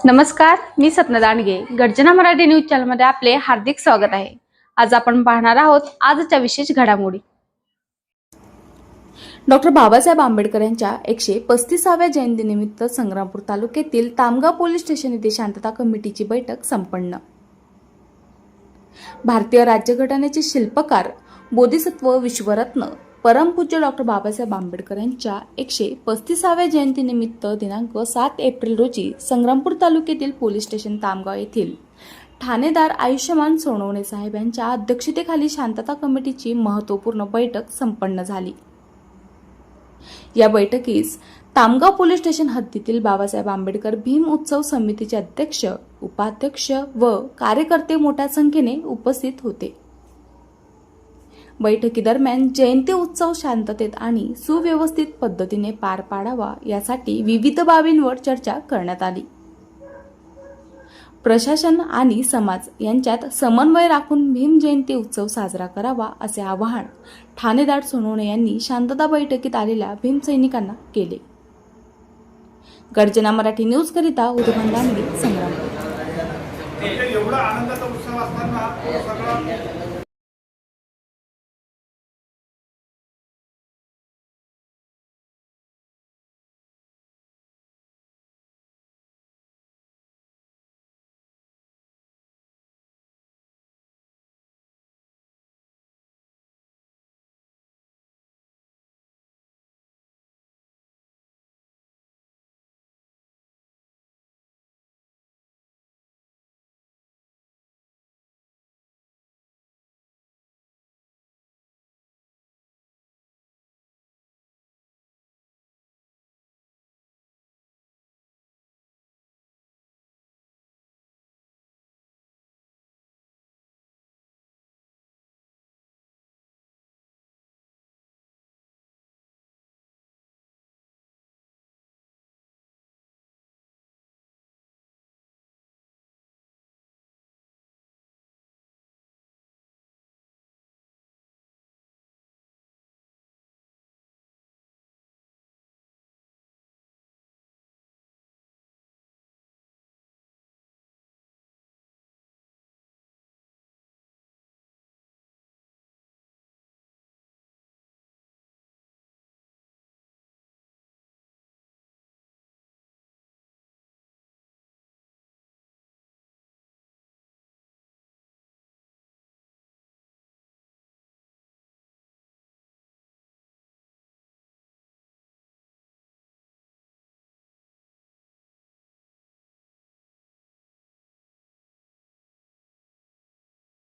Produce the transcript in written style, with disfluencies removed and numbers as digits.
नमस्कार, मी सपना दांडगे. गर्जना मराठी न्यूज चॅनलमध्ये आपले हार्दिक स्वागत आहे. आज आपण पाहणार आहोत आजच्या विशेष घडामोडी. डॉक्टर बाबासाहेब आंबेडकर यांच्या 135व्या जयंतीनिमित्त संग्रामपूर तालुक्यातील तामगाव पोलीस स्टेशन येथे शांतता कमिटीची बैठक संपन्न. भारतीय राज्यघटनेचे शिल्पकार, बोधिसत्व, विश्वरत्न, परमपूज्य डॉक्टर बाबासाहेब आंबेडकर यांच्या 135व्या जयंतीनिमित्त दिनांक 7 एप्रिल रोजी संग्रामपूर तालुक्यातील पोलीस स्टेशन तामगाव येथील ठाणेदार आयुष्यमान सोनवणे साहेब यांच्या अध्यक्षतेखाली शांतता कमिटीची महत्त्वपूर्ण बैठक संपन्न झाली. या बैठकीस तामगाव पोलीस स्टेशन हद्दीतील बाबासाहेब आंबेडकर भीम उत्सव समितीचे अध्यक्ष, उपाध्यक्ष व कार्यकर्ते मोठ्या संख्येने उपस्थित होते. बैठकीदरम्यान जयंती उत्सव शांततेत आणि सुव्यवस्थित पद्धतीने पार पाडावा यासाठी विविध बाबींवर चर्चा करण्यात आली. प्रशासन आणि समाज यांच्यात समन्वय राखून भीम जयंती उत्सव साजरा करावा असे आवाहन ठाणेदार सोनवणे यांनी शांतता बैठकीत आलेल्या भीमसैनिकांना केले. गर्जना मराठी न्यूज करिता उदयभान दांडगे, संग्रामपूर. एवढा आनंदाचा